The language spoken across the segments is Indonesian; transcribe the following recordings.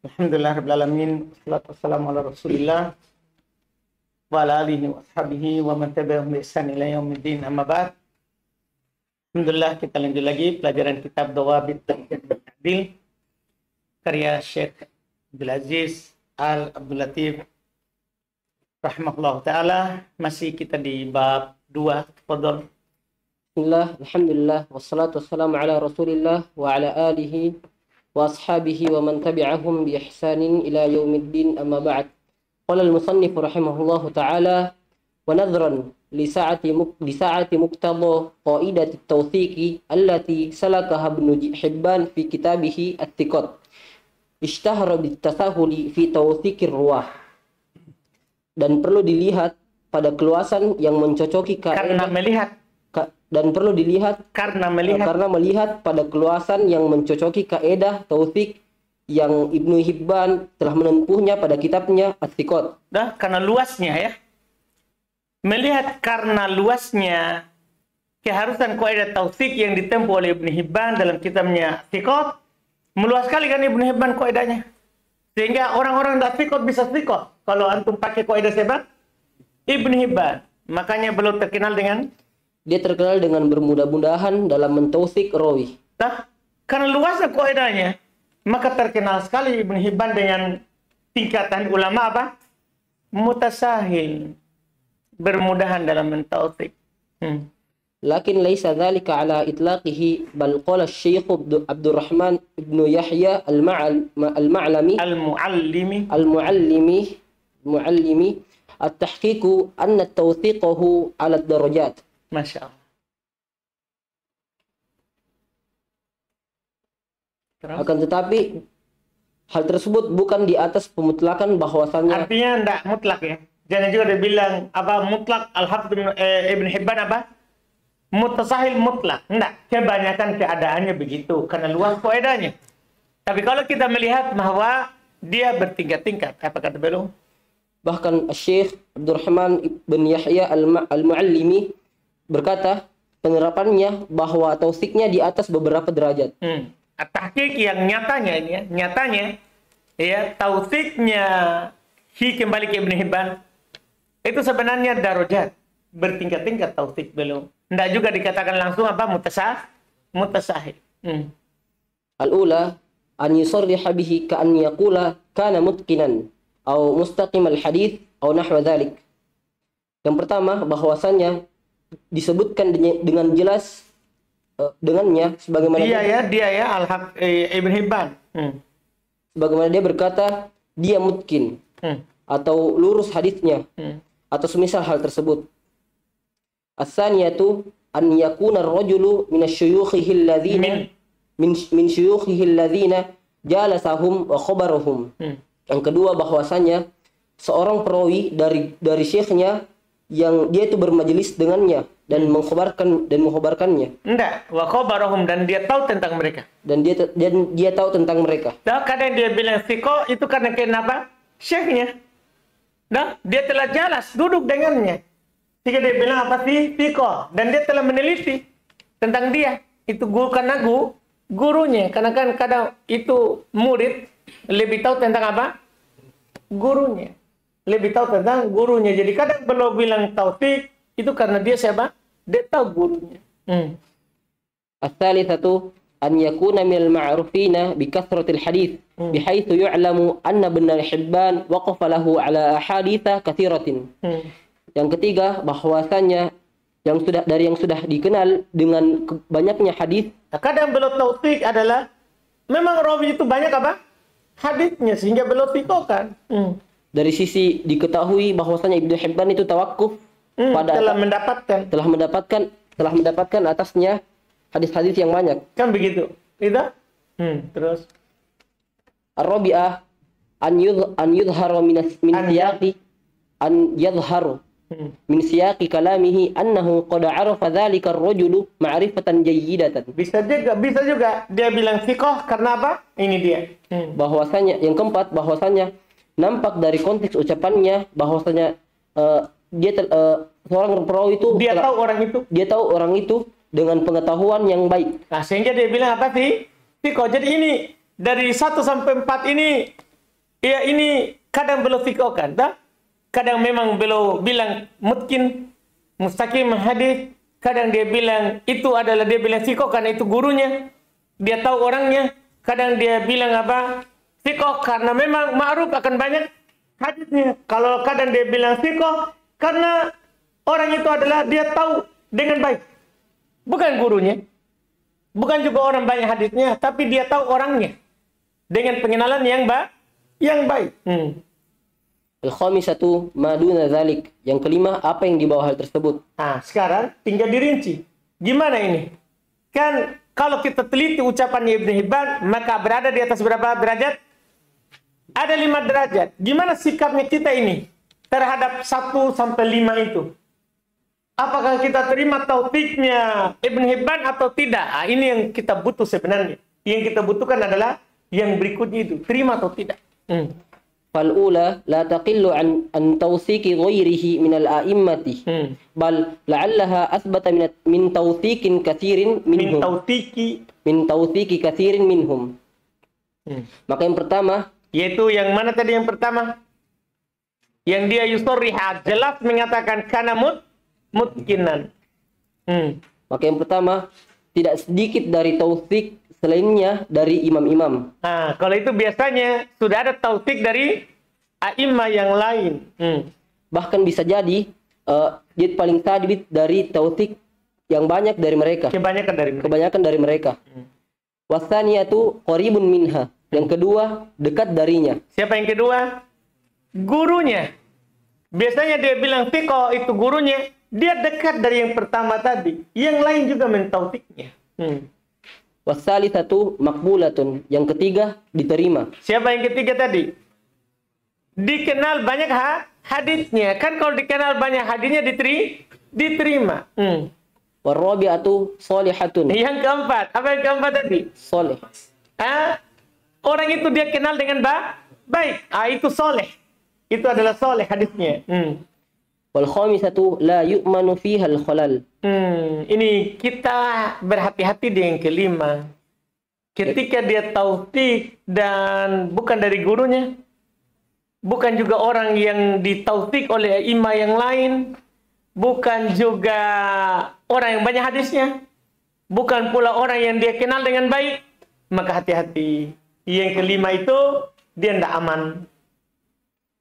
Alhamdulillahirrahmanirrahim. Wassalatu wassalamu ala rasulillah wa ala alihi wa ashabihi wa man tabi'ahum bi ihsan ila yaumiddin, amma ba'd. Alhamdulillah, kita lanjut lagi pelajaran kitab Dawabit Ta'dil karya Syekh Abdul Aziz Al-Abdul Latif rahimahullah ta'ala. Masih kita di bab 2. Tafadhol. Bismillah, alhamdulillah, wassalatu wassalamu ala rasulillah wa ala alihi wa ashabihi wa man tabi'ahum bi ihsanin ila yaumiddin, amma ba'd. Qala al-musannif rahimahullahu ta'ala wa nadhran li sa'ati muqtada qaidat at-tawthiqi allati salakaha Ibn Hibban fi kitabihi at-thiqat ishtahara bit-tasahuli fi tawthiqir ruwah. Dan perlu dilihat pada keluasan yang mencocoki Karena melihat pada keluasan yang mencocoki kaedah tautsik yang Ibnu Hibban telah menempuhnya pada kitabnya At-Thiqat. Karena luasnya ya. Melihat karena luasnya keharusan kaidah tautsik yang ditempuh oleh Ibnu Hibban dalam kitabnya Thiqat. Meluas sekali kan Ibnu Hibban kaidahnya. Sehingga orang-orang tidak Thiqat bisa Thiqat. Kalau antum pakai kaidah siapa? Ibnu Hibban. Makanya belum terkenal dengan Dia terkenal dengan bermudah-mudahan dalam mentautsik rawi. Karena luasnya kaidahnya, maka terkenal sekali Ibnu Hibban dengan tingkatan ulama apa? Mutasahil, bermudahan dalam mentautsik. Lakin laisa dzalika ala itlaqihi, bal qala Syekh Abdurrahman ibn Yahya al-Ma'lami at-tahqiqu anna tawthiqahu ala ad-darajat. Masya Allah. Akan tetapi hal tersebut bukan di atas pemutlakan bahwasannya. Artinya tidak mutlak ya. Jangan juga dia bilang apa mutlak Al-Hafidz Ibn Hibban apa mutasahil mutlak. Tidak. Kebanyakan keadaannya begitu karena luas faedahnya. Tapi kalau kita melihat bahwa dia bertingkat-tingkat, apa kata beliau? Bahkan Syekh Abdurrahman bin Yahya al-Muallimi berkata penerapannya bahwa tausiknya di atas beberapa derajat. Tahqiq yang nyatanya ini ya, tausiknya kembali ke Ibn Hibban itu sebenarnya darajat, bertingkat-tingkat tausik belum. Tidak juga dikatakan langsung apa mutasahil. Al-ula an yusarriha bihi ka an yaqula kana mutqinan atau mustaqim al-hadits atau nahwa dzalik. Yang pertama bahwasanya disebutkan dengan jelas dengannya sebagaimana dia Ibn Hibban. Sebagaimana dia berkata dia mutkin atau lurus hadisnya atau semisal hal tersebut. As-saniyatu an yakuna ar-rajulu min asy-syuyukhihi alladhina min syuyukhihi alladhina jalasahum wa khabarahum. Yang kedua bahwasanya seorang perawi dari syekhnya yang dia itu bermajelis dengannya dan mengkhabarkannya. Enggak, wa khabarahum, dan dia tahu tentang mereka. Dan dia tahu tentang mereka. Kadang dia bilang thiqah itu karena kenapa? Syekhnya. Dia telah jelas duduk dengannya. Jika dia bilang apa sih thiqah, dan dia telah meneliti tentang dia. Itu karena gurunya. Karena kan kadang itu murid lebih tahu tentang apa? Gurunya. Lebih tahu tentang gurunya. Jadi kadang belum bilang tautsik itu karena dia siapa? Dia tahu gurunya. Ats-tsalitsatu an yakuna minal ma'rufina bi kathratil hadits bihaitsu yu'lamu anna Ibn Hibban waqafa lahu ala ahaditsa katsiratin. Yang ketiga bahwasanya yang sudah dikenal dengan banyaknya hadis. Kadang belum tautsik adalah memang rawi itu banyak apa? Hadisnya sehingga belum thiqahkan. Dari sisi diketahui bahwasanya Ibnu Hibban itu tawakuf pada telah mendapatkan atasnya hadis-hadis yang banyak. Kan begitu. Tidak? Terus Ar-rabi'ah an yudharu min siyaqi an yadhharu min siyaqi kalamihi annahu qad 'arafa dzalika ar-rajulu ma'rifatan jayyidatan. Bisa juga dia bilang thiqah karena apa? Ini dia. Bahwasanya yang keempat bahwasanya nampak dari konteks ucapannya bahwasanya seorang perawi itu dia tahu orang itu dengan pengetahuan yang baik. Nah, sehingga dia bilang apa sih? Thiqah. Jadi ini dari 1 sampai 4 ini ya ini kadang beliau fikokan, dah? Kadang memang beliau bilang mungkin mustaqim hadis, kadang dia bilang itu adalah dia bilang fikoh karena itu gurunya, dia tahu orangnya. Kadang dia bilang apa? Fikoh karena memang ma'ruf akan banyak hadisnya. Kalau kadang dia bilang fikoh karena orang itu adalah dia tahu dengan baik. Bukan gurunya. Bukan juga orang banyak hadisnya, tapi dia tahu orangnya. Dengan pengenalan yang baik. Al-khamisatu ma duna dzalik. Yang kelima, apa yang di bawah hal tersebut? Nah, sekarang tinggal dirinci. Gimana ini? Kan kalau kita teliti ucapan Ibnu Hibban, maka berada di atas berapa derajat? Ada 5 derajat. Gimana sikapnya kita ini terhadap 1 sampai 5 itu? Apakah kita terima taufiknya Ibnu Hibban atau tidak? Nah, ini yang kita butuh sebenarnya. Yang kita butuhkan adalah yang berikutnya itu. Terima atau tidak? Fal-ula la taqillu an tawthiki ghairihi min al-a'immati. Bal la'allaha athbata min tawthikin kathirin minhum. Min tawthiki kathirin minhum. Maka yang pertama, yaitu yang mana tadi yang pertama? Yang dia yusarriha, jelas mengatakan kana mutkinan. Maka yang pertama, tidak sedikit dari tauthik selainnya dari imam-imam. Nah, kalau itu biasanya sudah ada tauthik dari a'imah yang lain. Bahkan bisa jadi dia paling tadi dari tauthik yang banyak dari mereka. Kebanyakan dari mereka. Wasaniyatu qaribun minha. Yang kedua, dekat darinya. Siapa yang kedua? Gurunya. Biasanya dia bilang fiqh itu gurunya, dia dekat dari yang pertama tadi. Yang lain juga mentaufiknya. Wasalitsatu maqbulatun. Yang ketiga, diterima. Siapa yang ketiga tadi? Dikenal banyak hadisnya. Kan kalau dikenal banyak hadisnya diterima. Warabi'atu shalihatun. Yang keempat, apa yang keempat tadi? Soleh. Orang itu dia kenal dengan baik. Itu soleh. Itu adalah soleh hadisnya. Wal khamisatu la yu'manu fiha al-khalal. Ini kita berhati-hati di yang kelima. Ketika dia tautik dan bukan dari gurunya, bukan juga orang yang ditautik oleh imam yang lain, bukan juga orang yang banyak hadisnya, bukan pula orang yang dia kenal dengan baik, maka hati-hati. Yang kelima itu dia tidak aman.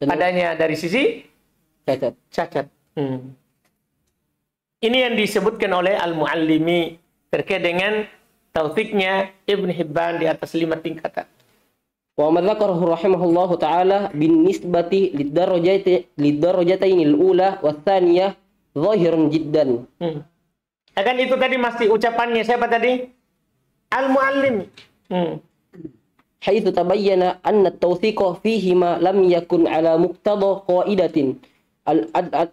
Adanya dari sisi cacat. Ini yang disebutkan oleh Al-Muallimi terkait dengan taufiknya Ibnu Hibban di atas 5 tingkatan. Wa ma dzakarahu rahimahullahu taala bin nisbati lidarajatayn al-ula wa tsaniyah zahirun jiddan. Akan itu tadi masih ucapannya siapa tadi? Al-Muallimi. Haitsu tabayyana anna at-tawthiqa fihima lam yakun ala muqtada qaidatin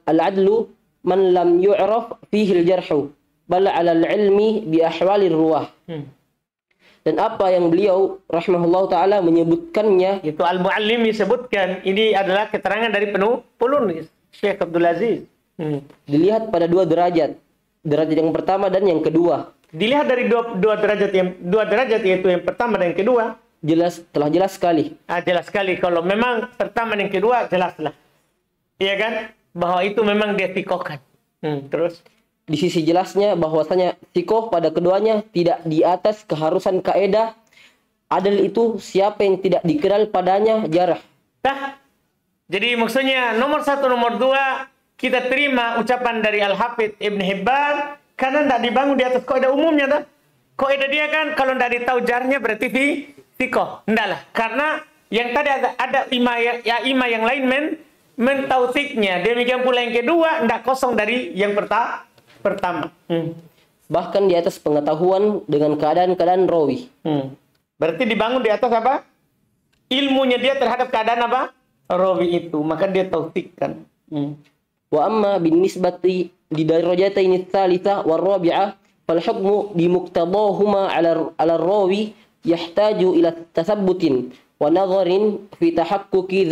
al-adlu man lam yu'raf fihi al-jarh bal 'ala al-'ilmi bi ahwali ar-ruwah. Dan apa yang beliau rahimahullah taala menyebutkannya, itu Al-Muallimi sebutkan, ini adalah keterangan dari penulis Syekh Abdul Aziz. Dilihat pada 2 derajat. Derajat yang pertama dan yang kedua. Dilihat dari dua derajat yaitu yang pertama dan yang kedua. Telah jelas sekali. Jelas sekali. Kalau memang pertama dan kedua jelaslah. Iya kan? Bahwa itu memang dia fikohkan. Terus di sisi jelasnya bahwasanya fikoh pada keduanya tidak di atas keharusan kaedah. Adil itu siapa yang tidak dikenal padanya jarah. Jadi maksudnya nomor 1, nomor 2 kita terima ucapan dari Al-Hafidz Ibnu Hibban karena tidak dibangun di atas kaidah umumnya dah. Kaidah dia kan kalau tidak ditahu jarnya berarti fikoh. Tidaklah. Karena yang tadi ada imam yang lain mentausiknya. Demikian pula yang kedua tidak kosong dari yang pertama. Bahkan di atas pengetahuan dengan keadaan-keadaan rawi. Berarti dibangun di atas apa? Ilmunya dia terhadap keadaan apa? Rawi itu. Maka dia tausikkan. Wa amma bin nisbati li darajatayn ats-tsalitsah war rabi'ah fal hukmu bi muqtadahuma 'ala rawi yahtaju ila tasabbutin wa nadharin fi tahaqquqi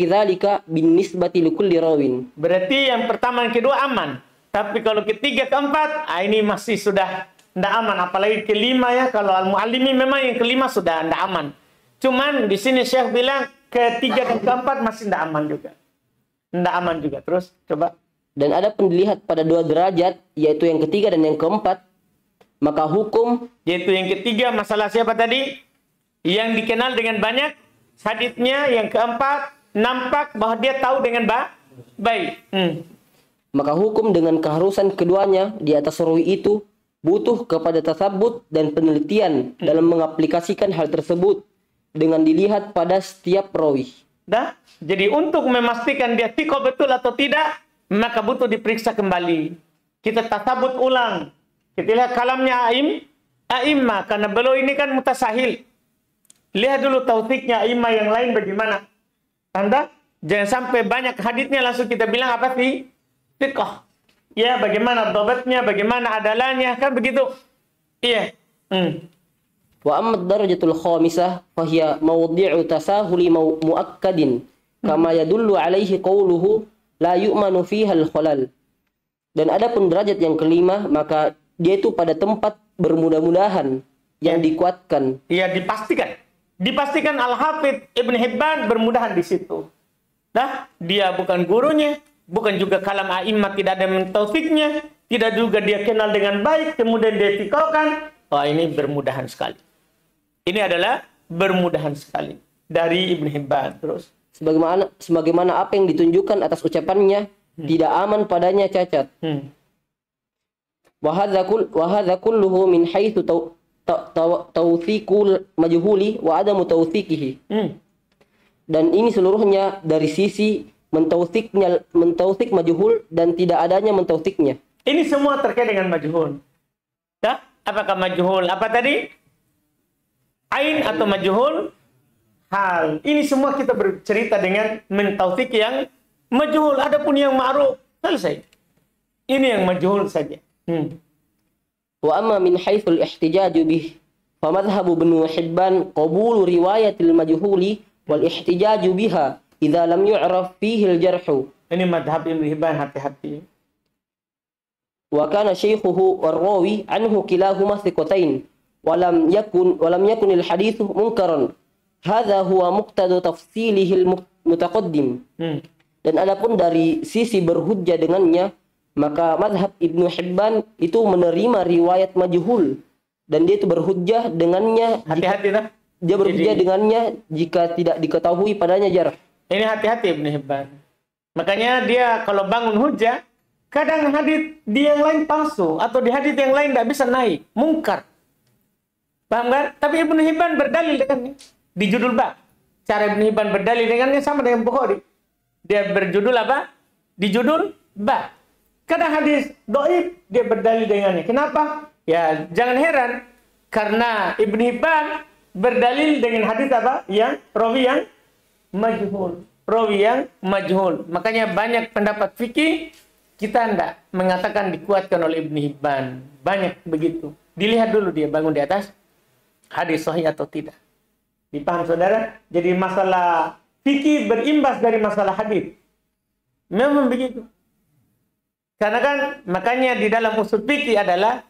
dzalika bin nisbati li kulli rawin. Berarti yang pertama dan kedua aman. Tapi kalau ketiga keempat, ini masih sudah tidak aman. Apalagi kelima ya, kalau Al-Muallimi memang yang kelima sudah tidak aman. Cuman di sini Syekh bilang ketiga dan keempat masih tidak aman juga. Tidak aman juga. Terus coba. Dan ada pun dilihat pada 2 derajat, yaitu yang ketiga dan yang keempat, maka hukum, Yaitu yang ketiga masalah siapa tadi? Yang dikenal dengan banyak haditsnya. Yang keempat nampak bahwa dia tahu dengan baik. maka hukum dengan keharusan keduanya di atas rawi itu butuh kepada tasabbut dan penelitian dalam mengaplikasikan hal tersebut dengan dilihat pada setiap rawi. Dah? Jadi untuk memastikan dia thiqah betul atau tidak, maka butuh diperiksa kembali. Kita tasabut ulang. Kita lihat kalamnya a'immah, karena beliau ini kan mutasahil. Lihat dulu taufiknya a'immah yang lain bagaimana. Anda jangan sampai banyak haditsnya langsung kita bilang apa sih? Thiqah. Ya, bagaimana dhabatnya, bagaimana adalahnya, kan begitu. Iya. Wa amma darajatul khamisah fahiya mawdi'u tasahuli muakkadin kama yadullu alaihi qawluhu la yu'manu fiha al-khalal. Dan adapun derajat yang kelima, maka dia itu pada tempat bermudah-mudahan yang dikuatkan. Iya, dipastikan. Dipastikan Al-Hafidz Ibn Hibban bermudahan di situ. Nah, dia bukan gurunya, bukan juga kalam a'immah, tidak ada mentaufiknya, tidak juga dia kenal dengan baik, kemudian dia thiqahkan. Oh, ini bermudahan sekali. Ini adalah bermudahan sekali dari Ibn Hibban. Terus sebagaimana apa yang ditunjukkan atas ucapannya, tidak aman padanya cacat. Wa hadza kulluhu min haitsu tawthiqul majhuli wa adamu tawthiqihi. Dan ini seluruhnya dari sisi mentautsik majhul dan tidak adanya mentautiknya. Ini semua terkait dengan majhul. Ya? Apakah majhul? Apa tadi? Ain atau majhul? Hal. Ini semua kita bercerita dengan mentautik yang majhul. Adapun yang ma'ruf, selesai. Ini yang majhul saja. Wa amma min haitsul ihtijaju bih fa madhhabu Ibnu Hibban qabulu riwayatil majhuli wal ihtijaju biha idza lam yu'raf fihi al-jarh. Ini madhab Ibnu Hibban, hati-hati. Wa kana syaikhuhu war-rawi anhu kilahuma thiqatain wa lam yakun al-hadits munkaran. Hadza huwa muqtada tafsilihi al-mutaqaddim. Dan adapun dari sisi berhujjah dengannya, maka madhab Ibnu Hibban itu menerima riwayat majhul dan dia itu berhujjah dengannya. Hati-hati dah. Dia berhujjah dengannya jika tidak diketahui padanya jarh. Ini hati-hati Ibnu Hibban. Makanya dia kalau bangun hujjah, kadang hadits di yang lain palsu atau di hadits yang lain tidak bisa naik, mungkar. Paham kan? Tapi Ibnu Hibban berdalil dengannya di judul bab. Cara Ibnu Hibban berdalil dengannya sama dengan Bukhari. Dia berjudul apa? Di judul bab. Kadang hadis dhaif dia berdalil dengannya. Kenapa? Ya, jangan heran karena Ibnu Hibban berdalil dengan hadis apa? Yang rawi yang majhul. Rawi yang majhul. Makanya banyak pendapat fikih kita tidak mengatakan dikuatkan oleh Ibnu Hibban. Banyak begitu. Dilihat dulu dia bangun di atas hadis sahih atau tidak. Dipaham saudara? Jadi masalah fikih berimbas dari masalah hadis. Memang begitu. Karena kan makanya di dalam usul fikih adalah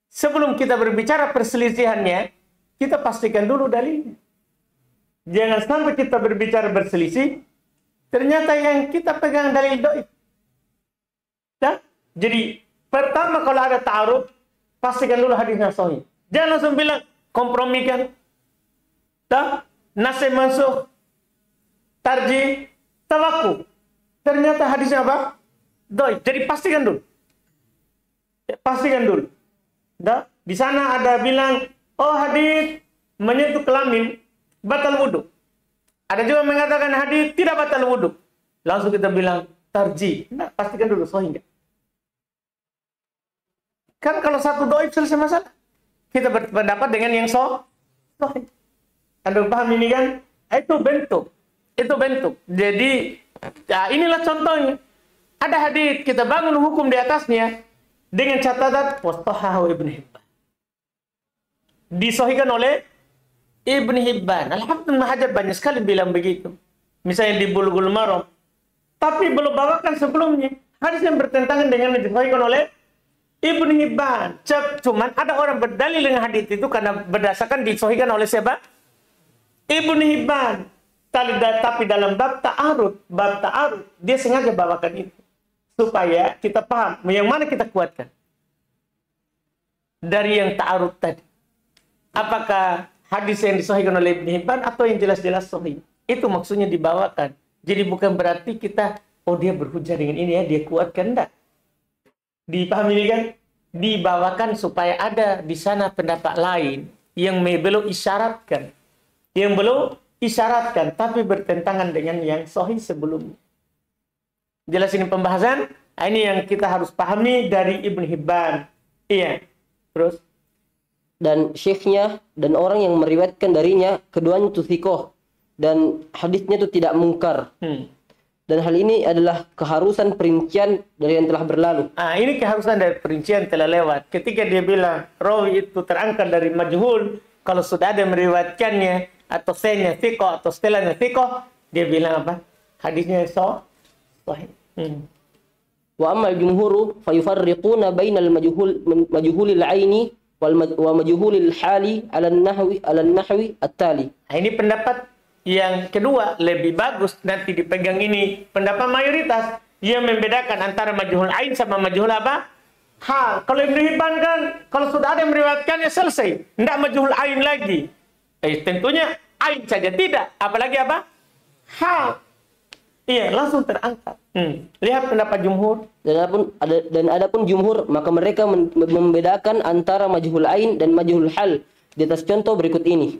sebelum kita berbicara perselisihannya, kita pastikan dulu dalilnya. Jangan sampai kita berbicara berselisih, ternyata yang kita pegang dalil dhaif. Ya? Jadi pertama kalau ada ta'aruf, pastikan dulu hadisnya sahih. Jangan langsung bilang kompromikan. Nasih mansuh, tarjih, tawakuf. Ternyata hadisnya apa? Dhaif. Jadi pastikan dulu. Ya, pastikan dulu. Di sana ada bilang, oh hadis menyentuh kelamin batal wudu. Ada juga mengatakan hadis tidak batal wudu. Langsung kita bilang tarjih. Nah, pastikan dulu sahih enggak. Kan kalau satu dhaif selesai masalah. Kita berpendapat dengan yang sahih. Anda paham ini kan? Itu bentuk. Jadi, ya inilah contohnya. Ada hadis kita bangun hukum di atasnya dengan catatan wastahahu Ibnu Hibban. Disahihkan oleh Ibnu Hibban. Alhamdulillah Hajar banyak sekali bilang begitu. Misalnya di Bulughul Maram. Tapi belum bawakan sebelumnya hadis yang bertentangan dengan yang disahihkan oleh Ibnu Hibban. Cuman ada orang berdalil dengan hadis itu karena berdasarkan disahihkan oleh siapa? Ibnu Hibban. Tapi dalam bab ta'arud, dia sengaja bawakan itu supaya kita paham yang mana kita kuatkan dari yang ta'arud tadi. Apakah hadis yang disahihkan oleh Ibn Hibban atau yang jelas-jelas sahih? Itu maksudnya dibawakan. Jadi bukan berarti kita, oh dia berhujah dengan ini ya, dia kuatkan, enggak. Dipahami ini kan? Dibawakan supaya ada di sana pendapat lain yang belum isyaratkan. Yang belum isyaratkan, tapi bertentangan dengan yang sahih sebelumnya. Jelas ini pembahasan? Ini yang kita harus pahami dari Ibn Hibban. Iya. Terus? Dan syekhnya dan orang yang meriwayatkan darinya, keduanya itu thiqah. Dan hadisnya itu tidak mungkar. Dan hal ini adalah keharusan perincian dari yang telah berlalu. Ini keharusan dari perincian telah lewat. Ketika dia bilang rawi itu terangkat dari majhul, kalau sudah ada meriwayatkannya atau senya thiqah atau setelahnya thiqah, dia bilang apa? Hadisnya sahih. Wa ammal jumhuru fayufarriquna bainal majhulil aini wa majhulil hali ala nahwi at-tali. Ini pendapat yang kedua lebih bagus, nanti dipegang ini pendapat mayoritas yang membedakan antara majhul ain sama majhul apa? Hal. Kalau Ibnu Hibban kan kalau sudah ada yang meriwayatkannya selesai, tidak majhul ain lagi. Tentunya ain saja tidak, apalagi apa? Hal. Iya, langsung terangkat. Lihat pendapat jumhur. Dan adapun jumhur, maka mereka membedakan antara majhul ain dan majhul hal di atas contoh berikut ini.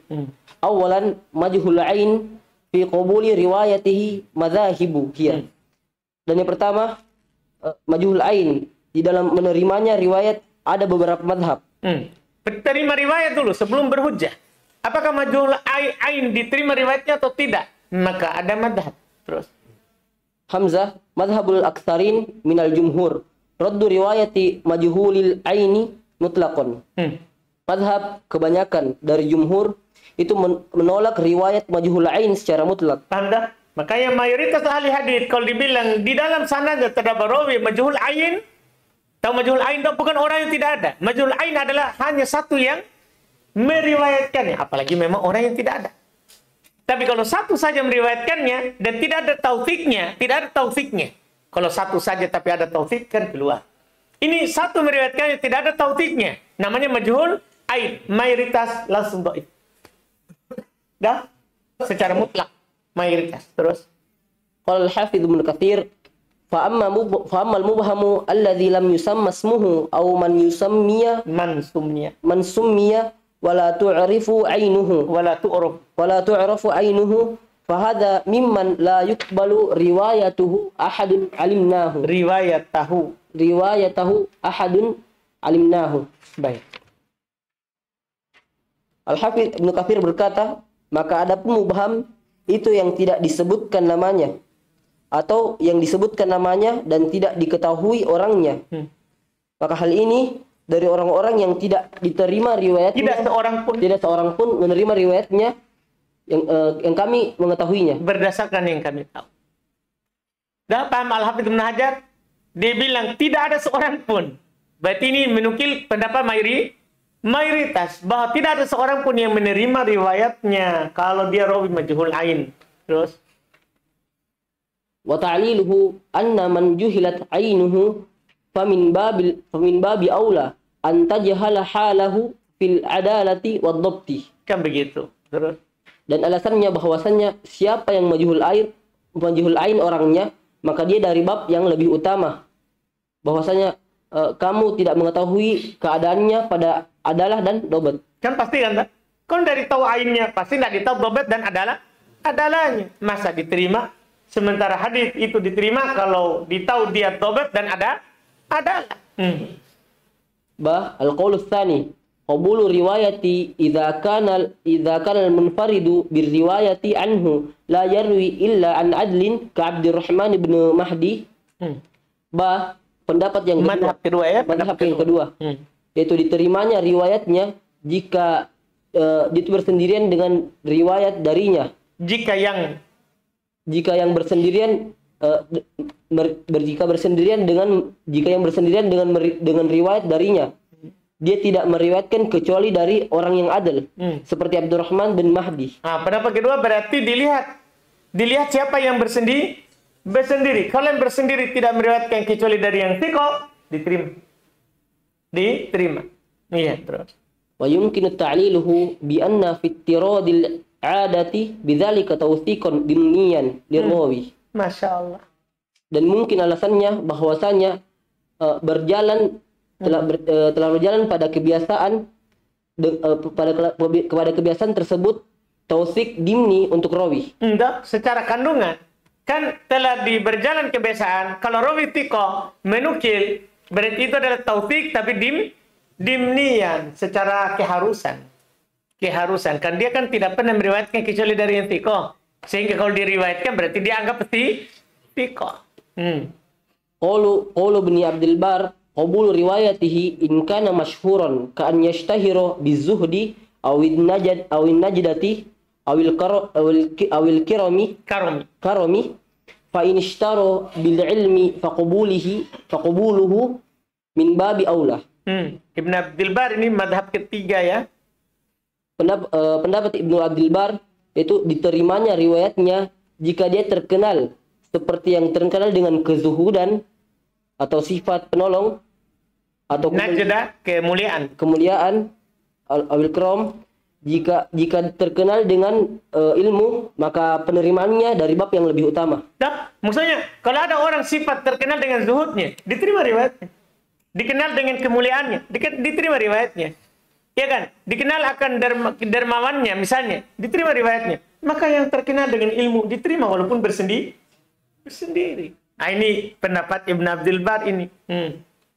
Awalan majhul ain fi qabuli riwayatihi madzahibu hiya. Dan yang pertama, majhul ain di dalam menerimanya riwayat ada beberapa madhab. Terima riwayat dulu sebelum berhujjah. Apakah majhul ain diterima riwayatnya atau tidak? Maka ada madhab. Terus Hamzah, madhabul aktsarin minal jumhur, raddu riwayati majhulil aini mutlaqan. Madhab kebanyakan dari jumhur itu menolak riwayat majhul ain secara mutlak. Tanda, makanya mayoritas ahli hadis kalau dibilang di dalam sanadnya terdapat rawi majhul ain, tahu majhul ain itu bukan orang yang tidak ada. Majhul ain adalah hanya satu yang meriwayatkannya, apalagi memang orang yang tidak ada. Tapi kalau satu saja meriwayatkannya dan tidak ada taufiknya, Kalau satu saja tapi ada taufik kan keluar. Ini satu meriwayatkannya tidak ada taufiknya, namanya majhul ain, mayoritas langsung dhaif. Dah, secara mutlak mayoritas. Terus qala al-Hafidz Ibnu Katsir fa ammal mubhamu alladzi lam yusamma ismuhu aw man summiya wala tu'rifu ainuhu wala tu'rafu ainuhu fa hadha mimman la yuqbalu riwayatuhu ahadun ahadun alimnahu. Baik. Al-Hafidz Ibnu Katsir berkata, maka adapun mubham itu yang tidak disebutkan namanya atau yang disebutkan namanya dan tidak diketahui orangnya. Maka hal ini dari orang-orang yang tidak diterima riwayatnya, tidak seorang pun menerima riwayatnya yang kami mengetahuinya berdasarkan yang kami tahu. Dah paham Al-Hafidz Ibnu Hajar? Dia bilang tidak ada seorang pun. Berarti ini menukil pendapat mayoritas bahwa tidak ada seorang pun yang menerima riwayatnya kalau dia rawi majhul ain. Terus wa ta'liluhu anna man juhilat ainuhu famin babi aula an tajhala halahu fil adalati wad dhabti. Kan begitu. Terus dan alasannya bahwasannya siapa yang majhul ain orangnya, maka dia dari bab yang lebih utama. Bahwasanya kamu tidak mengetahui keadaannya pada adalah dan dobat. Kan pasti kan? Kan dari tahu ainnya pasti tidak ditahu dobat dan adalahnya. Masa diterima? Sementara hadis itu diterima kalau ditahu dia dobat dan adalah. Al-qaulu tsani qabulu riwayati idza kana al-munfaridu birriwayati anhu la yarwi illa an adlin ka Abdurrahman bin Mahdi. Pendapat yang kedua, madhab yang kedua, yaitu diterimanya riwayatnya jika itu bersendirian dengan riwayat darinya. Jika yang bersendirian dengan riwayat darinya, dia tidak meriwayatkan kecuali dari orang yang adil, seperti Abdurrahman bin Mahdi. Pendapat kedua berarti dilihat Dilihat siapa yang bersendiri. Kalau yang bersendiri tidak meriwayatkan kecuali dari yang thiqah, diterima. Iya, terus. Wa yumkinu ta'liluhu bi anna fi ittiradil 'adati bidzalika tawthiqan dimniyan lirawi. Masya Allah. Dan mungkin alasannya bahwasanya telah berjalan pada kebiasaan kepada kebiasaan tersebut tautsik dimni untuk rawi. Enggak, secara kandungan kan telah berjalan kebiasaan kalau rawi thiqah menukil berarti itu adalah tautsik tapi dimnian secara keharusan kan dia kan tidak pernah meriwayatkan kecuali dari yang thiqah sehingga kalau diriwayatkan berarti dia anggap thiqah. Qaulu Ibnu Abdul Bar qabul riwayatihi in kana mashhuran ka an yashtahira bizuhdi aw najdati awil karami fa in ishtara bil ilmi faqbuluhu min babi aula. Ibnu Abdul Bar ini madhab ketiga ya. Pendapat Ibnu Abdul Bar itu diterimanya riwayatnya jika dia terkenal seperti yang terkenal dengan kezuhudan atau sifat penolong atau najdah kemuliaan awil karam. Jika terkenal dengan ilmu, maka penerimaannya dari bab yang lebih utama. Maksudnya kalau ada orang sifat terkenal dengan zuhudnya, diterima riwayatnya. Dikenal dengan kemuliaannya, diterima riwayatnya. Ya kan? Dikenal akan dermawannya misalnya, diterima riwayatnya. Maka yang terkenal dengan ilmu diterima walaupun bersendiri. Nah, ini pendapat Ibn Abdul Bar ini.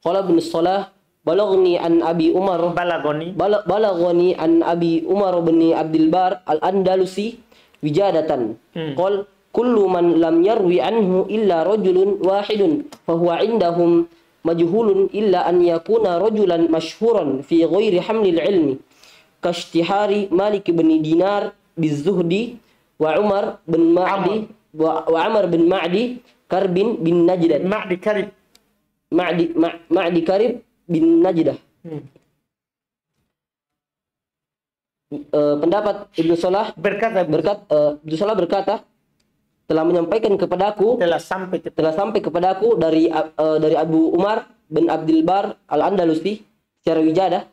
Qala Ibnu Shalah balagni an Abi Umar balagani an Abi Umar bin Abdul Bar al-Andalusi wijadatan. Qal kullu man lam yarwi anhu illa rajulun wahidun fa huwa indahum majhulun illa an yakuna rajulan mashhuran fi ghairi hamlil ilmi kashtihari Malik bin Dinar bizuhdi wa Umar bin Ma'di wa Amr bin Ma'di Karbin bin Najdah. Ma'di Karib bin Najdah. Pendapat Ibnu Shalah Ibnu Shalah berkata telah menyampaikan kepadaku telah sampai kepadaku dari Abu Umar bin Abdul Bar al-Andalusi secara wijadah.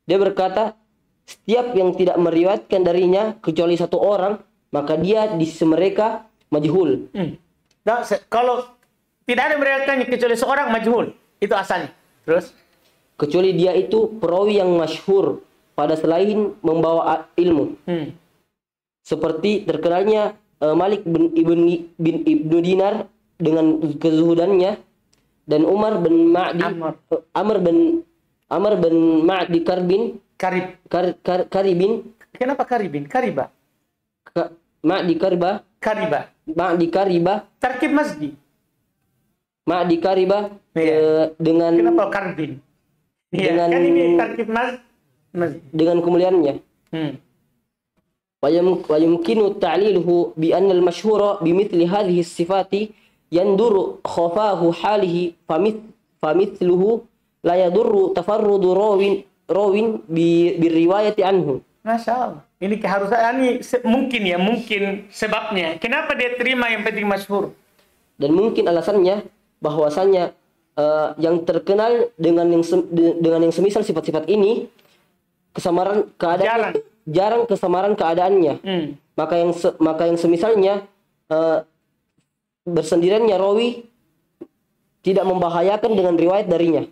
Dia berkata setiap yang tidak meriwayatkan darinya kecuali satu orang maka dia di sisi mereka majhul. Kalau tidak ada meriwayatkannya kecuali seorang majhul, itu asalnya. Terus kecuali dia itu perawi yang masyhur pada selain membawa ilmu. Seperti terkenalnya Malik bin Ibnu Dinar dengan kezuhudannya dan Umar bin Ma'di Amr bin Ma'di Karibin. Kenapa Karibin? Ma'di Kariba. Tarkib masjid. Ma'di Kariba dengan kenapa Karbin? Dengan kan ini tarkib masjid dengan kemuliaannya. Wa yumkinu ta'liluhu bi anna al-mashhura bi mithli hadhihi as-sifati yanduru khafahu halihi famithluhu la yadurru tafarrudu rawin bi riwayati anhu. Masya Allah. Ini keharusan ini mungkin sebabnya. Kenapa dia terima yang penting masyhur? Dan mungkin alasannya bahwasanya yang terkenal dengan yang semisal sifat-sifat ini kesamaran keadaan jarang kesamaran keadaannya. Maka yang semisalnya bersendiriannya rawi tidak membahayakan dengan riwayat darinya.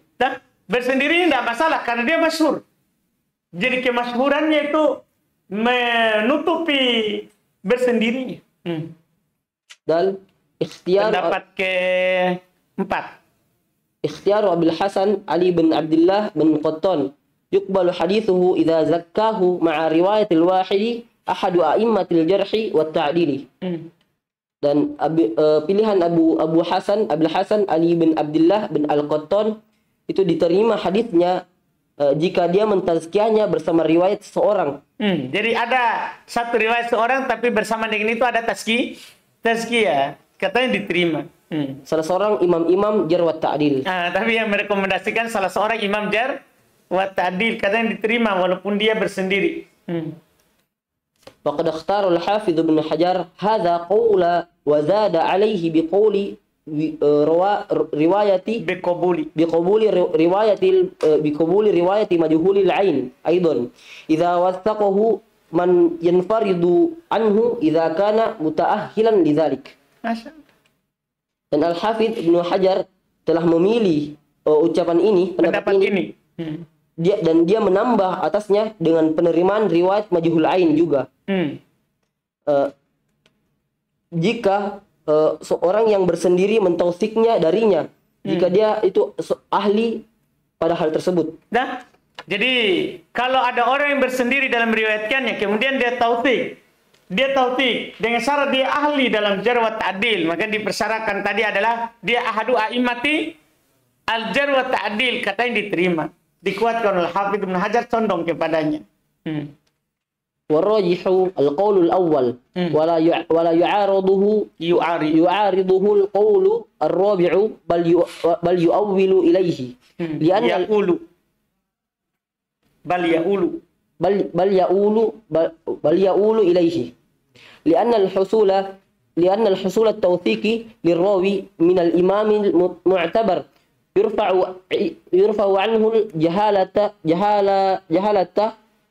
Bersendiri tidak masalah karena dia masyhur. Jadi kemasyhurannya itu menutupi bersendirinya. Dan pendapat keempat. Ikhtiyar Abil Hasan Ali bin Abdullah bin Qattan yuqbalu hadithuhu idza zakkahu ma'a riwayatil wahidi ahadu a'immatil jarhi wat ta'dili. Dan pilihan Abil Hasan Ali bin Abdullah bin Al-Qattan itu diterima hadisnya jika dia mentazkiyahnya bersama riwayat seorang. Jadi ada satu riwayat seorang tapi bersama dengan itu ada tazkiyah, katanya diterima. Salah seorang imam jar wa ta'dil. Tapi yang merekomendasikan salah seorang imam jar wa ta'dil katanya diterima walaupun dia bersendiri. Faqad ikhtara al-Hafidz Ibnu Hajar hadza qawla wa zada alaihi biqawli riwayati biqabuli riwayati majhulil ain aidan idza wathaqahu man yanfaridu anhu idza kana mutaahhilan lidzalik. Dan Al-Hafidz Ibnu Hajar telah memilih ucapan ini, pendapat ini. Dia menambah atasnya dengan penerimaan riwayat majhul ain juga. Jika seorang yang bersendiri mentausiknya darinya, jika dia itu ahli pada hal tersebut. Nah, jadi kalau ada orang yang bersendiri dalam meriwayatkannya, kemudian dia tausik dengan syarat dia ahli dalam jarh wa ta'dil, maka dipersyaratkan tadi adalah dia ahadu a'immati al-jarh wa ta'dil, katanya diterima, dikuatkan oleh Hafidz Ibnu Hajar, condong kepadanya. Warajihu al-qaulul awal wala yu'ariduhu al-qaulu ar-rabi'u bal yu'awwilu ilaihi li'anna bal ya'ulu ilaihi li'anna al-husul at-tawthiqi lirrawi min al-imam al-mu'tabar yurfa'u anhu jahalata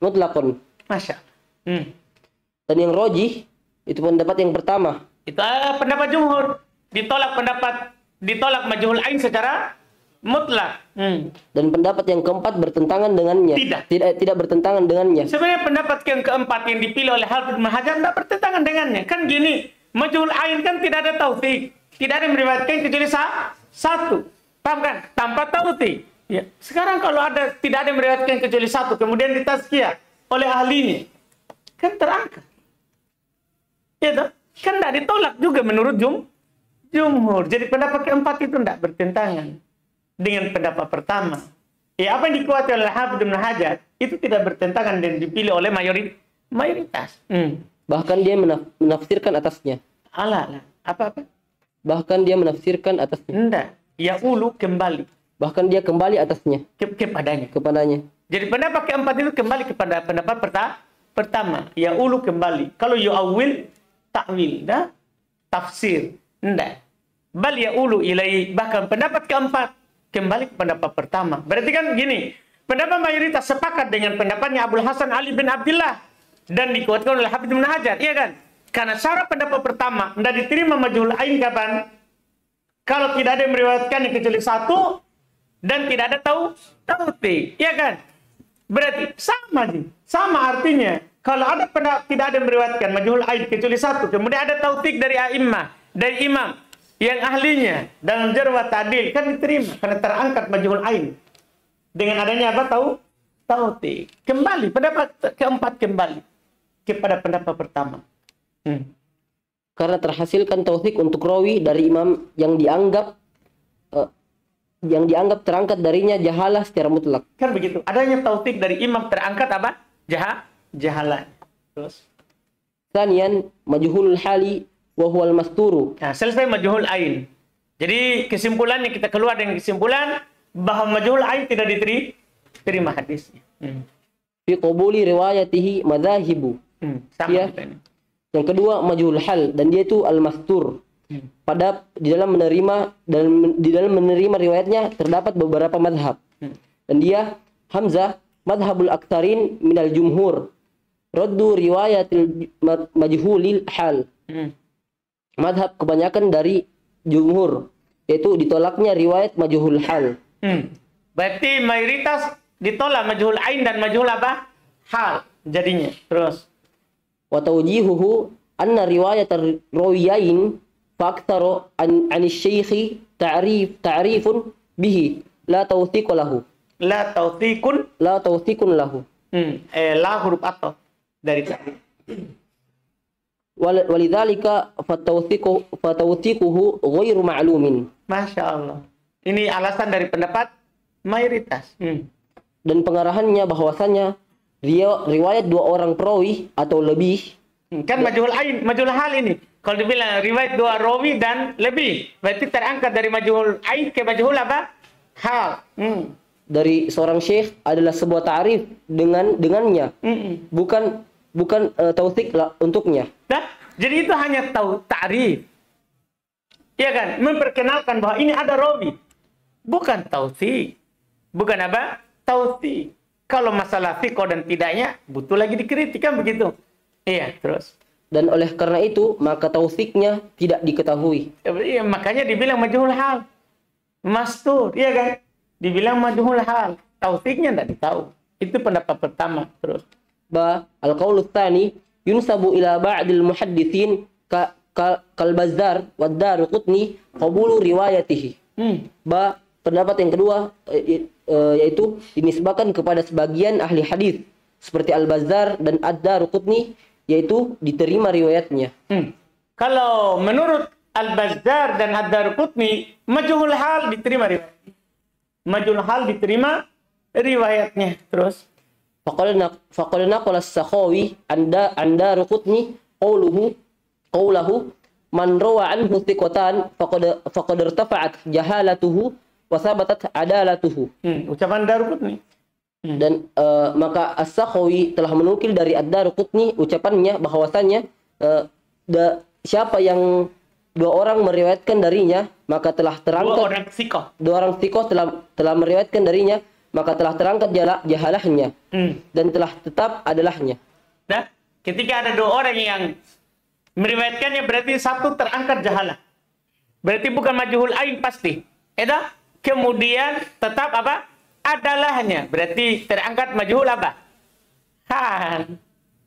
mutlaqan. Masya. Dan yang rojih itu pendapat yang pertama. Itu pendapat jumhur. Ditolak majhul ain secara mutlak. Dan pendapat yang keempat bertentangan dengannya. Tidak bertentangan dengannya. Sebenarnya pendapat yang keempat yang dipilih oleh Hafidz Ibnu Hajar tidak bertentangan dengannya. Kan gini, majhul ain kan tidak ada taufik, tidak ada meriwayatkan kecuali satu. Paham kan? Tanpa taufik. Ya. Sekarang kalau tidak ada meriwayatkan kecuali satu, kemudian ditazkiyah oleh ahlinya, kan terangkat. Ya toh? Kan tidak ditolak juga menurut jumhur. Jadi pendapat keempat itu tidak bertentangan dengan pendapat pertama. Ya, apa yang dikuatkan oleh Hafidz Ibnu Hajar itu tidak bertentangan dan dipilih oleh mayoritas. Bahkan dia menafsirkan atasnya. Alah. Apa? Bahkan dia menafsirkan atasnya. Tidak. Ya ulu kembali. Bahkan dia kembali atasnya. Kepadanya. Jadi pendapat keempat itu kembali kepada pendapat pertama. Ya ulu kembali. Kalau yu'awwil, ta'wil. Tafsir. Tidak. Bal ya ulu ilai. Bahkan pendapat keempat kembali ke pendapat pertama. Berarti kan gini. Pendapat mayoritas sepakat dengan pendapatnya Abul Hasan Ali bin Abdullah. Dan dikuatkan oleh Hafidz Ibnu Hajar. Iya kan? Karena syarat pendapat pertama. Tidak diterima majhul ain kapan? Kalau tidak ada yang meriwayatkan kecuali satu. Dan tidak ada tautik. Iya kan? Berarti sama artinya. Kalau ada tidak ada yang meriwayatkan majhul ain kecuali satu, kemudian ada tautik dari a'immah, dari imam yang ahlinya dalam jarh wa ta'dil, kan diterima karena terangkat majhul ain. Dengan adanya apa? Tautik. Kembali pendapat keempat kembali kepada pendapat pertama. Karena terhasilkan tautik untuk rawi dari imam yang dianggap terangkat darinya jahalah secara mutlak. Kan begitu. Adanya tautik dari imam terangkat apa? Jahalah. Terus. Tsaniyan majhulul hali wa huwal masturu. Nah, selesai majhul ain. Jadi kesimpulannya kita keluar dengan kesimpulan bahwa majhul ain tidak diterima hadisnya. Fi qabuli riwayatihi madzahibu. Sama. Yang kedua majhul hal dan dia itu al-mastur. Di dalam menerima riwayatnya terdapat beberapa madhab. Dan dia Hamzah madhabul aktarin minal jumhur raddu riwayatil majhulil hal. Madhab kebanyakan dari jumhur yaitu ditolaknya riwayat majhul hal. Berarti mayoritas ditolak majhul ain dan majhul apa? Hal jadinya. Terus wa tawjihuhu anna riwayat ar-rawiyain fa'aktharu an asy-syaikhi ta'rifun bihi la tawthiqu lahu. La tawthiqun lahu. La huruf ataf dari ta'rif. Walidzalika fatawthiquhu ghairu ma'lumin. Masya Allah. Ini alasan dari pendapat mayoritas. Dan pengarahannya bahwasanya riwayat dua orang perawi atau lebih. Kan majhul ain, majhul hal ini. Kalau dibilang riwayat dua rawi dan lebih, berarti terangkat dari majhul ain ke majhul apa? Hal. Dari seorang syekh adalah sebuah ta'rif dengannya. Bukan bukan tautsik untuknya. Nah, jadi itu hanya tahu ta'rif. Iya kan? Memperkenalkan bahwa ini ada rawi. Bukan tautsik. Bukan apa? Tautsik. Kalau masalah fiqh dan tidaknya butuh lagi dikritik kan begitu. Iya, terus. Dan oleh karena itu maka tautsiknya tidak diketahui. Iya, makanya dibilang majhul hal. Mastur, iya kan? Dibilang majhul hal. Tausiknya tidak ditahu. Itu pendapat pertama. Terus. Al-qaulu tsani yunsabu ila ba'dil muhadditsin kal Bazzar wad Daruqutni qabulu riwayatihi. Pendapat yang kedua yaitu dinisbahkan kepada sebagian ahli hadis seperti Al-Bazzar dan Ad-Daruqutni, yaitu diterima riwayatnya. Kalau menurut Al-Bazzar dan Ad-Daruqutni, majhul hal diterima riwayatnya. Majhul hal diterima riwayatnya. Terus Faqad naqala as-Sakhawi an Daruqutni qawluhu man rawa anhu thiqatan faqad irtafa'at jahalatuhu wa thabatat adalatuhu. Ucapan Daruqutni. Dan maka As-Sakhawi telah menukil dari Ad-Daruqutni ucapannya bahwasanya siapa yang dua orang meriwayatkan darinya maka telah terangkat dua orang thiqah telah meriwayatkan darinya maka telah terangkat jahalahnya dan telah tetap adalahnya. Nah, ketika ada dua orang yang meriwayatkannya berarti satu terangkat jahalah. Berarti bukan majhul ain pasti. Kemudian tetap apa? Adalahnya. Berarti terangkat majhul apa? Hal.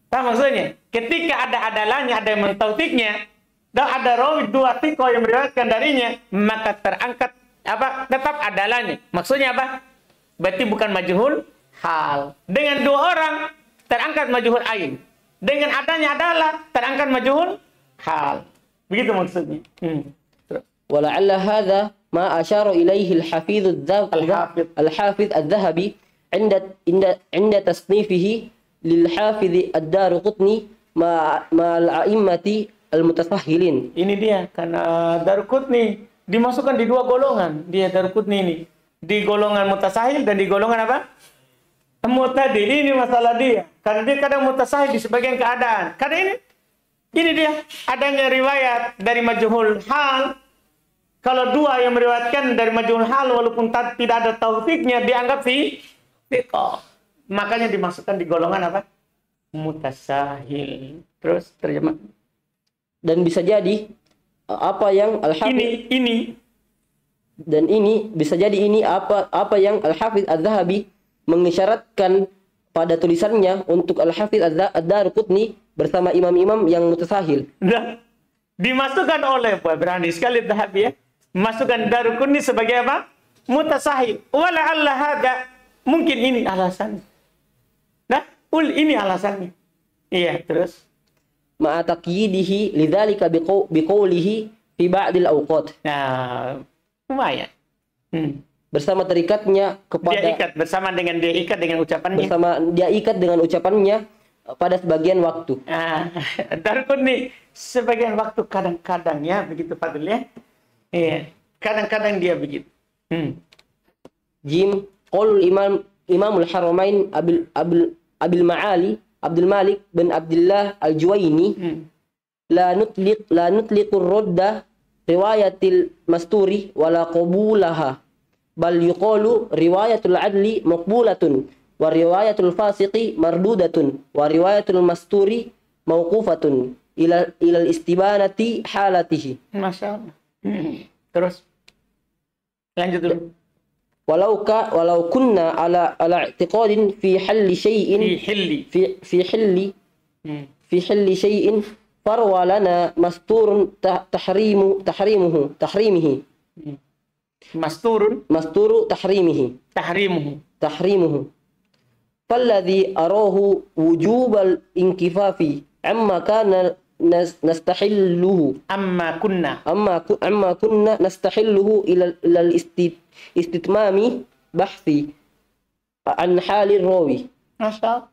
Paham maksudnya? Ketika ada adalahnya, ada yang mentautiknya, dan ada rawi dua thiqah yang meriwayatkan darinya, maka terangkat apa? Tetap adalahnya. Maksudnya apa? Berarti bukan majhul hal. Dengan dua orang terangkat majhul ain. Dengan adanya adalah terangkat majhul hal. Begitu maksudnya. Wala'alla hadha ma asyara ilaihi al-Hafidz Adz-Dzahabi inda tasnifihi lil-Hafidz Ad-Daruqutni ma'al a'immati al-mutasahhilin. Ini dia, karena Daruqutni dimasukkan di dua golongan. Dia Daruqutni ini di golongan mutasahil dan di golongan apa? Mu'tadil. Ini masalah dia. Karena dia kadang mutasahil di sebagian keadaan. Karena ini dia adanya riwayat dari majhul hal. Kalau dua yang meriwayatkan dari majhul hal walaupun tidak ada taufiknya dianggap thiqah. Makanya dimasukkan di golongan apa? Mutasahil. Terus terjemah. Dan bisa jadi apa yang Al-Hafidz dan ini bisa jadi ini apa yang Al-Hafidz Adz-Dzahabi mengisyaratkan pada tulisannya untuk Al-Hafidz Ad-Daruqutni bersama imam-imam yang mutasahil. Nah, dimasukkan oleh berani sekali Adz-Dzahabi ya. Masukkan Daruqutni sebagai apa? Mutasahil. Wala'alla hadza, mungkin ini alasannya. Nah, ini alasannya. Iya, terus ma'a taqyidihi lidzalika biqaulihi fi ba'dil awqat. Nah, lumayan. Bersama terikatnya kepada dia ikat dengan ucapannya. Dia ikat dengan ucapannya pada sebagian waktu. Daruqutni sebagian waktu kadang-kadang ya begitu Fadil ya. Iya, kadang-kadang dia begitu. Jim qaul Imamul Haramain Abdul Malik bin Abdullah Al-Juwaini la nutliqur radda riwayatil masturi wala qabulaha bal yuqalu riwayatul adli maqbulatun wa riwayatul fasiqi mardudatun wa riwayatul masturi mauqufatun ila istibanati halatihi. Masyaallah. Terus lanjut dulu. Walau kunna ala i'tiqadin fi halli syai'in fi halli syai'in farwa lana masturun tahrimihi masturu tahrimuhu falladhi arahu wujubal inkifafi amma kana nastahilluhu amma kunna nastahilluhu ila istitmami bahthi an halir rawi. Masya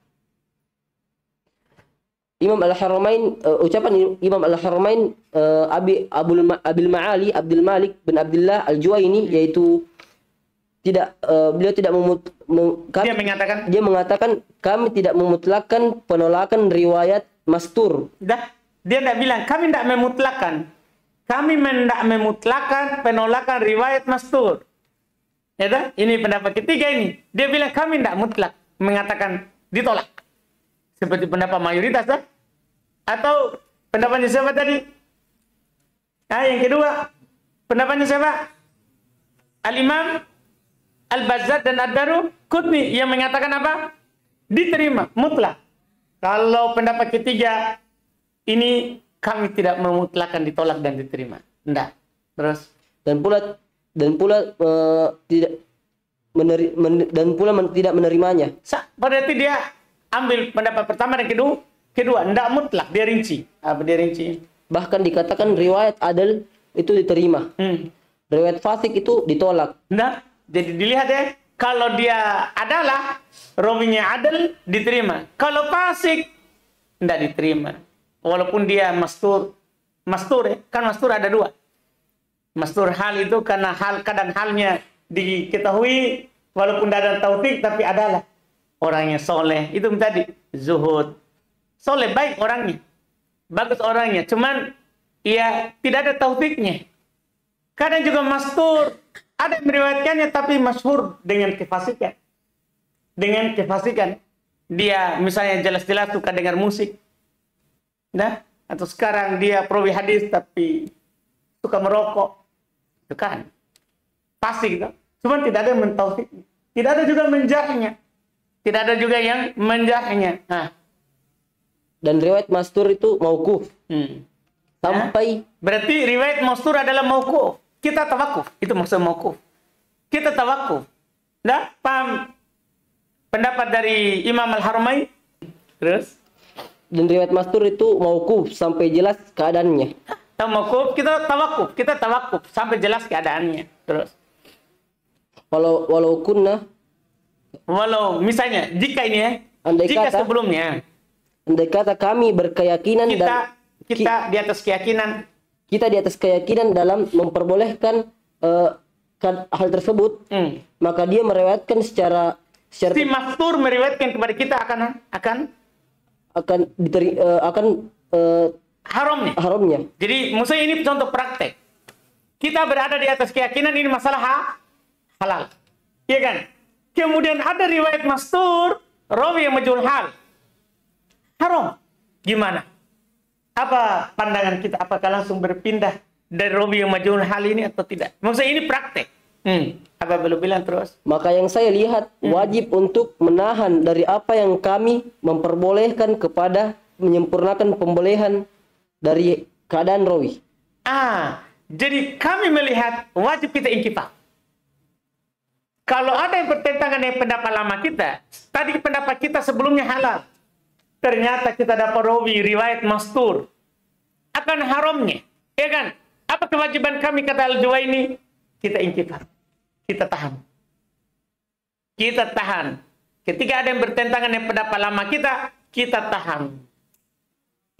Imam Al-Haramain, ucapan Imam Al-Haramain Abdul Malik bin Abdullah Al-Juwaini, yaitu beliau tidak dia mengatakan kami tidak memutlakkan penolakan riwayat mastur. Dah, dia tidak bilang kami tidak memutlakkan. Kami tidak memutlakkan penolakan riwayat mastur. Ya dah? Ini pendapat ketiga ini. Dia bilang kami tidak mutlak mengatakan ditolak. Seperti pendapat mayoritas dah. Atau pendapatnya siapa tadi? Yang kedua, pendapatnya siapa? Al-Imam Al-Bazzar dan Ad-Daruqutni yang mengatakan apa? Diterima, mutlak. Kalau pendapat ketiga, ini kami tidak memutlakkan ditolak dan diterima. Enggak. Terus? Dan pula tidak menerimanya. Berarti dia ambil pendapat pertama dan kedua, enggak mutlak, dia rinci. Apa dia rinci? Bahkan dikatakan riwayat adil itu diterima. Riwayat fasik itu ditolak. Nah, jadi dilihat ya, kalau dia adalah rawinya adil diterima. Kalau fasik enggak diterima. Walaupun dia mastur ya, kan mastur ada dua. Mastur hal itu karena kadang halnya diketahui walaupun tidak ada taufik tapi adalah orangnya soleh. Itu tadi zuhud. Soleh baik orangnya. Bagus orangnya. Cuman ya tidak ada taufiknya. Kadang juga mastur. Ada yang meriwayatkannya tapi masyhur dengan kefasikan. Dengan kefasikan. Dia misalnya jelas-jelas suka dengar musik. Nah, atau sekarang dia perawi hadis tapi suka merokok. Itu kan fasik gitu. Cuma tidak ada yang mentaufiknya. Tidak ada juga menjahnya. Tidak ada juga yang menjahnya. Nah. Dan riwayat mastur itu mauquf. Sampai berarti riwayat mastur adalah mauquf. Kita tawakuf. Itu maksud mauquf. Kita tawakuf. Nah, paham pendapat dari Imam Al-Haramain? Terus? Dan riwayat mastur itu mauquf sampai jelas keadaannya. Mauquf, kita tawakuf sampai jelas keadaannya. Terus? Walau misalnya jika ini ya, sebelumnya andai kata kami berkeyakinan kita di atas keyakinan dalam memperbolehkan hal tersebut, maka dia meriwayatkan secara si mastur meriwayatkan kepada kita akan haramnya. Jadi maksudnya ini contoh praktek. Kita berada di atas keyakinan ini masalah halal. Iya kan? Kemudian ada riwayat mastur, rawi yang majhul hal. Haram. Gimana? Apa pandangan kita? Apakah langsung berpindah dari rawi yang majhul hal ini atau tidak? Maksudnya ini praktek. Apa belum bilang terus? Maka yang saya lihat wajib untuk menahan dari apa yang kami memperbolehkan kepada menyempurnakan pembolehan dari keadaan rawi. Jadi kami melihat wajib kita inkifah. Kalau ada yang bertentangan dengan pendapat lama kita, tadi pendapat kita sebelumnya halal. Ternyata kita dapat rawi riwayat mastur. Akan haramnya. Ya kan? Apa kewajiban kami kata Al-Juwaini? Kita inkifah. Kita tahan. Ketika ada yang bertentangan dengan pendapat lama kita tahan.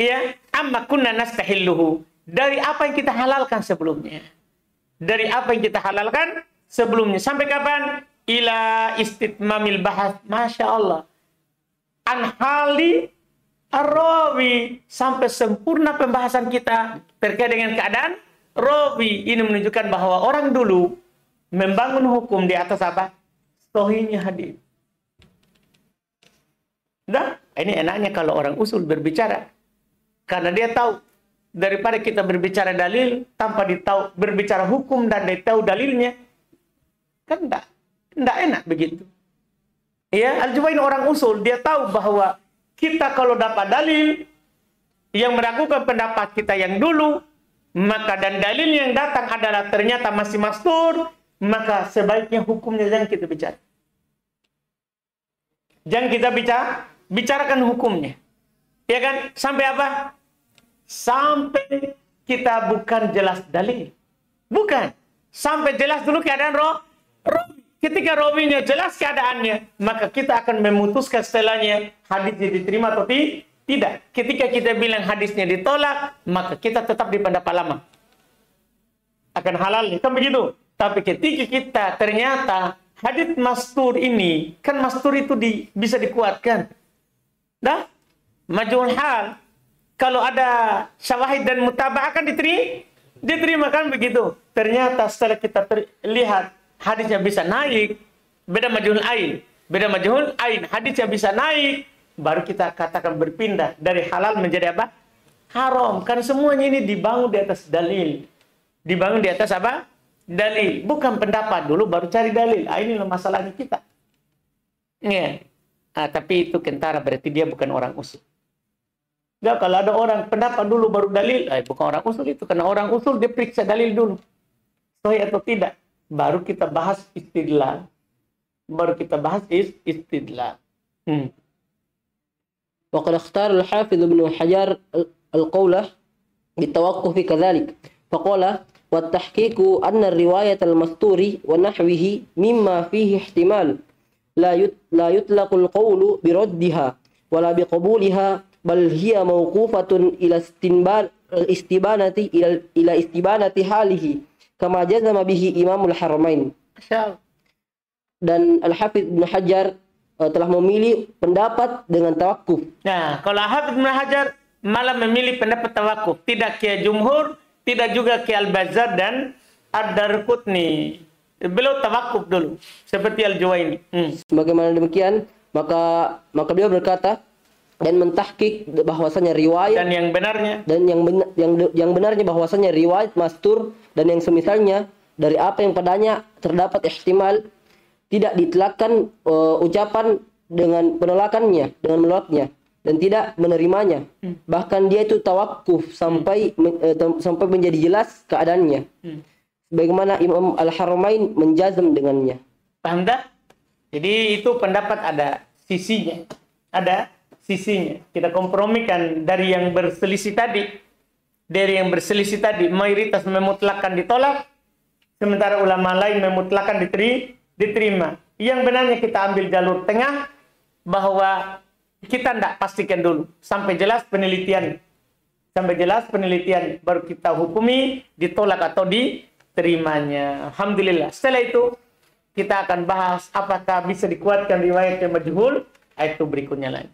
Ya, amma kunna nastahilluhu. Dari apa yang kita halalkan sebelumnya. Sampai kapan? Ila istitmamil bahas. Masya Allah. Anhali ar-rawi. Sampai sempurna pembahasan kita terkait dengan keadaan rawi. Ini menunjukkan bahwa orang dulu membangun hukum di atas apa? Sahihnya hadis. Nah, ini enaknya kalau orang usul berbicara. Karena dia tahu daripada kita berbicara dalil tanpa berbicara hukum dan dia tahu dalilnya, kan enggak enak begitu. Ya, Al-Juwaini orang usul, dia tahu bahwa kita kalau dapat dalil yang meragukan pendapat kita yang dulu, maka dan dalil yang datang adalah ternyata masih mastur, maka sebaiknya hukumnya jangan kita bicara. Jangan kita bicarakan hukumnya. Ya kan? Sampai apa? Sampai kita bukan jelas dalil. Bukan. Sampai jelas dulu keadaan rawi. Ketika rawinya jelas keadaannya, maka kita akan memutuskan setelahnya hadisnya diterima atau tidak. Ketika kita bilang hadisnya ditolak, maka kita tetap di pendapat lama. Akan halal, kan begitu. Tapi ketika kita ternyata hadits mastur ini, kan mastur itu bisa dikuatkan. Dah, majhul hal. Kalau ada syawahid dan mutaba'ah kan diterima kan begitu. Ternyata setelah kita lihat hadisnya bisa naik, beda majhul ain, hadisnya bisa naik, baru kita katakan berpindah dari halal menjadi apa? Haram. Kan semuanya ini dibangun di atas dalil. Dibangun di atas apa? Dalil. Bukan pendapat dulu baru cari dalil. Inilah masalahnya kita. Ya. Tapi itu kentara, berarti dia bukan orang usul. Enggak, kalau ada orang pendapat dulu baru dalil, bukan orang usul itu. Karena orang usul dia periksa dalil dulu. Sahih atau tidak. Baru kita bahas istidlal. وقد اختار الحافظ ابن حجر القولة بالتوقف كذلك فقال والتحقيق أن الرواية المستور ونحوه مما فيه احتمال لا يطلق القول بردها ولا بقبولها بل هي موقوفة إلى استبانة حاله كما جزم به إمام الحرمين. Dan Al-Hafidz Ibnu Hajar telah memilih pendapat dengan tawakuf. Nah, kalau Hafidz Ibnu Hajar malah memilih pendapat tawakuf, tidak ke jumhur, tidak juga ke Al-Bazzar dan Ad-Darqutni. Beliau tawakuf dulu, seperti Al-Juwaini. Bagaimana demikian, maka beliau berkata dan mentahqiq bahwasanya riwayat dan yang benarnya yang benarnya bahwasanya riwayat mastur dan yang semisalnya dari apa yang padanya terdapat ihtimal tidak ditelakkan ucapan dengan penolakannya, dengan menolaknya dan tidak menerimanya. Bahkan dia itu tawakuf sampai menjadi jelas keadaannya. Bagaimana Imam Al-Haramain menjazm dengannya. Paham dah? Jadi itu pendapat ada sisinya. Kita kompromikan dari yang berselisih tadi. Mayoritas memutlakkan ditolak, sementara ulama lain memutlakkan diterima. Yang benarnya kita ambil jalur tengah, bahwa kita tidak pastikan dulu sampai jelas penelitian baru kita hukumi ditolak atau diterimanya. Alhamdulillah. Setelah itu kita akan bahas apakah bisa dikuatkan riwayat yang majhul. Itu berikutnya lagi.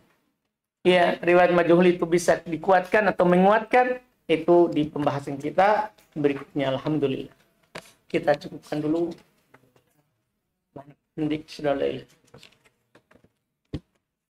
Ya, riwayat majhul itu bisa dikuatkan atau menguatkan, itu di pembahasan kita berikutnya. Alhamdulillah. Kita cukupkan dulu. Nanti sudah